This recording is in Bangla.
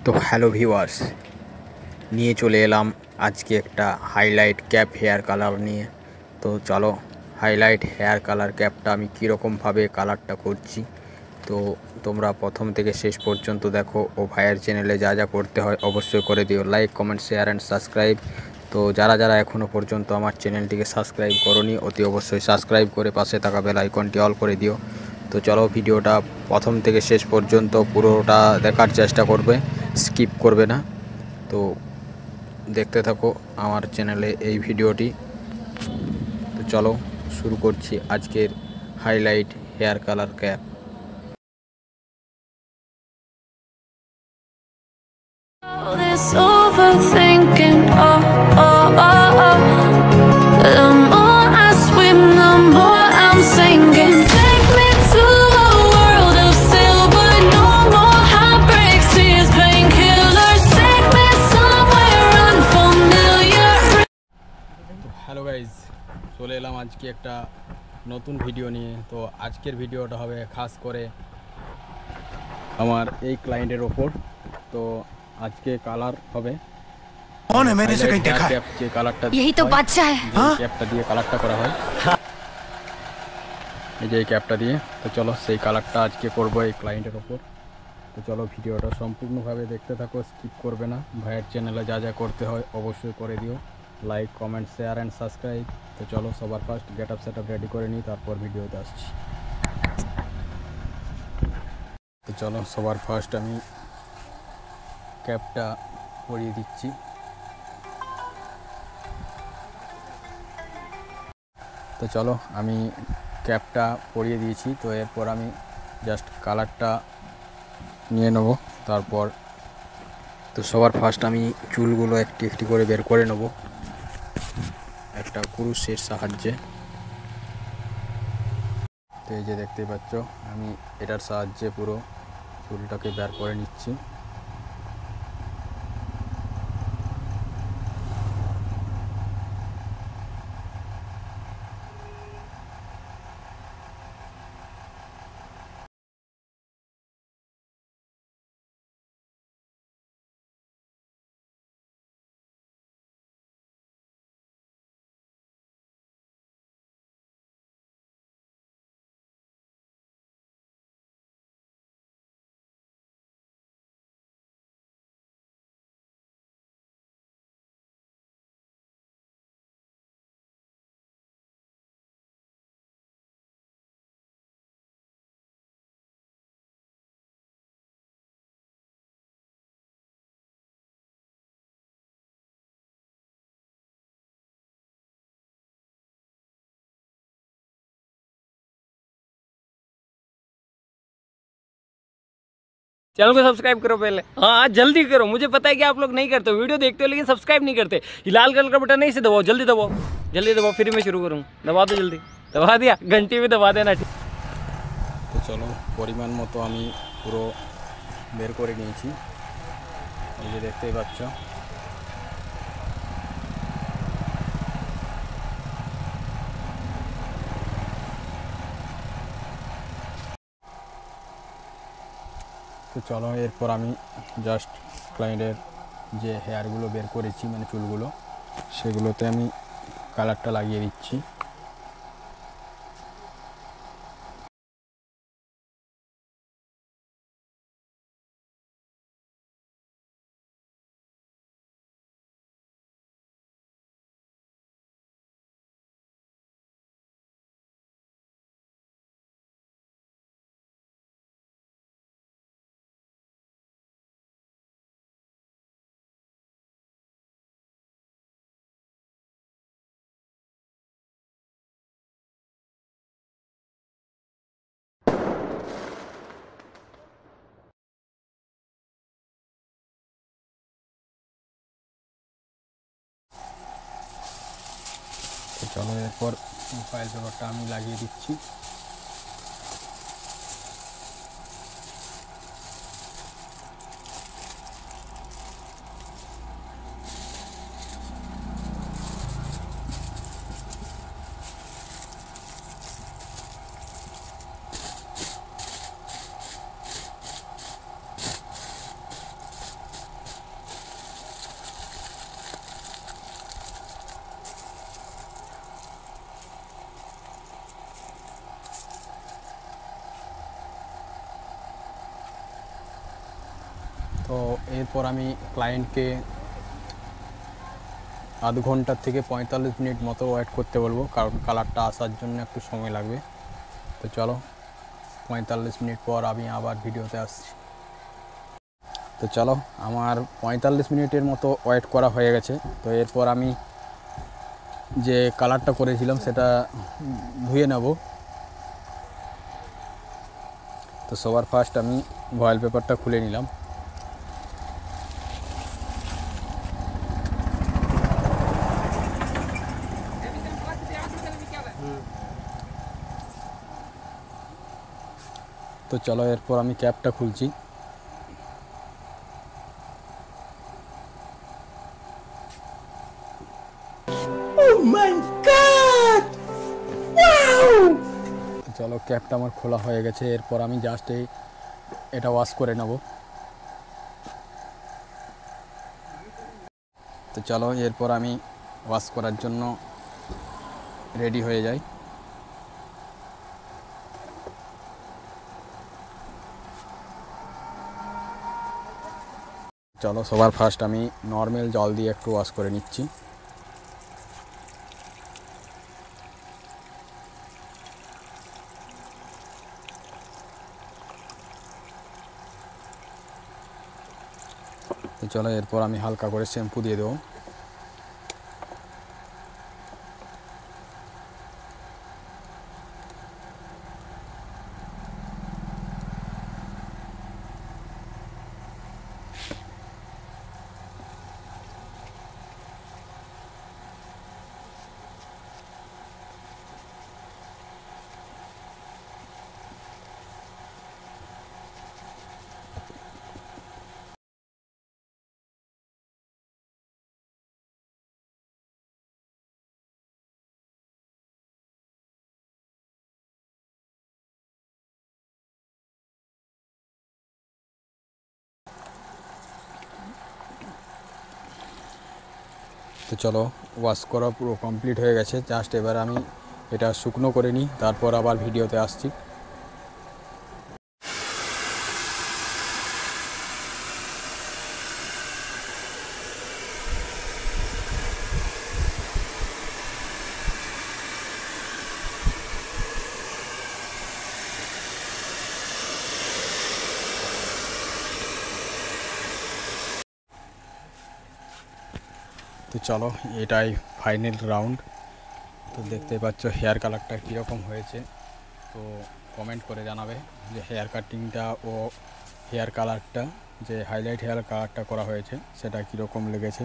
তো হ্যালো ভিউয়ার্স, নিয়ে চলে এলাম আজকে একটা হাইলাইট ক্যাপ হেয়ার কালার নিয়ে। তো চলো হাইলাইট হেয়ার কালার ক্যাপটা আমি কীরকমভাবে কালারটা করছি তো তোমরা প্রথম থেকে শেষ পর্যন্ত দেখো। ও ভাইয়ের চ্যানেলে যা যা করতে হয় অবশ্যই করে দিও, like comment share and subscribe. তো যারা যারা এখনও পর্যন্ত আমার চ্যানেলটিকে সাবস্ক্রাইব করোনি অতি অবশ্যই সাবস্ক্রাইব করে পাশে থাকা বেল আইকনটি অল করে দিও। তো চলো ভিডিওটা প্রথম থেকে শেষ পর্যন্ত পুরোটা দেখার চেষ্টা করবে, স্কিপ করবে না। তো দেখতে থাকো আমার চ্যানেলে এই ভিডিওটি। তো চলো শুরু করছি আজকের highlight hair colour cap. This overthinking, the more I swim, the more I'm sinking. Take me to a world of silver, no more heartbreaks, tears, painkillers. Take me somewhere unfamiliar. Hello guys, চলে এলাম আজকে একটা নতুন ভিডিও নিয়ে। তো আজকের ভিডিওটা হবে খাস করে আমার এই ক্লায়েন্টের ওপর। তো আজকে কালার হবে যে কালারটা, यही तो बादशाह है। ক্যাপটা দিয়ে কালারটা করা হয়, এই যে এই ক্যাপটা দিয়ে। তো চলো সেই কালারটা আজকে করবো এই ক্লায়েন্টের ওপর। তো চলো ভিডিওটা সম্পূর্ণভাবে দেখতে থাকো, স্কিপ করবে না। ভাইয়ের চ্যানেলে যা যা করতে হয় অবশ্যই করে দিও, like comment share and subscribe. তো চলো সবার first get up set up ready করে নিই, তারপর ভিডিওতে আসছি। তো চলো সবার ফার্স্ট আমি ক্যাপটা পরিয়ে দিচ্ছি। তো চলো আমি ক্যাপটা পরিয়ে দিয়েছি। তো এরপর আমি জাস্ট কালারটা নিয়ে নেব। তারপর তো সবার ফার্স্ট আমি চুলগুলো একটি একটি করে বের করে নেব একটা কুরুশের সাহায্যে। তো এই যে দেখতেই পাচ্ছ আমি এটার সাহায্যে পুরো চুলটাকে বের করে নিচ্ছি। चैनल को सब्सक्राइब करो पहले। हाँ जल्दी करो, मुझे पता है कि आप लोग नहीं करते हो, वीडियो देखते हो लेकिन सब्सक्राइब नहीं करते। ये लाल कलर का बटन नहीं से दबाओ, जल्दी दबाओ, जल्दी दबाओ, फिर मैं शुरू करूँ। दबा दो जल्दी, दबा दिया, घंटी भी दबा देना। তো চলো পরিমাণ মতো আমি পুরো বের করে নিয়েছি, এই যে দেখতেই পাচ্ছ। তো চলো এরপর আমি জাস্ট ক্লায়েন্টের যে হেয়ারগুলো বের করেছি মানে চুলগুলো, সেগুলোতে আমি কালারটা লাগিয়ে দিচ্ছি। তো চলো এরপর ফাইল পেপারটা আমি লাগিয়ে দিচ্ছি। তো এরপর আমি ক্লায়েন্টকে আধ ঘন্টা থেকে 45 মিনিট মতো ওয়েট করতে বলবো, কারণ কালারটা আসার জন্য একটু সময় লাগবে। তো চলো 45 মিনিট পর আমি আবার ভিডিওতে আসছি। তো চলো আমার 45 মিনিটের মতো ওয়েট করা হয়ে গেছে। তো এরপর আমি যে কালারটা করেছিলাম সেটা ধুয়ে নেব। তো সবার ফার্স্ট আমি ভয়েল পেপারটা খুলে নিলাম। তো চলো এরপর আমি ক্যাপটা খুলছি। তো চলো ক্যাপটা আমার খোলা হয়ে গেছে। এরপর আমি জাস্ট এটা ওয়াশ করে নেব। তো চলো এরপর আমি ওয়াশ করার জন্য রেডি হয়ে যাই। চলো সবার ফার্স্ট আমি নর্মাল জল দিয়ে একটু ওয়াশ করে নিচ্ছি। তো চলো এরপর আমি হালকা করে শ্যাম্পু দিয়ে দেবো। তো চলো ওয়াশ করা পুরো কমপ্লিট হয়ে গেছে। জাস্ট এবার আমি এটা শুকনো করে নিই, তারপর আবার ভিডিওতে আসছি। তো চলো এটাই ফাইনাল রাউন্ড। তো দেখতে পাচ্ছ হেয়ার কালারটা কীরকম হয়েছে। তো কমেন্ট করে জানাবে যে হেয়ার কাটিংটা ও হেয়ার কালারটা, যে হাইলাইট হেয়ার কালারটা করা হয়েছে সেটা কীরকম লেগেছে।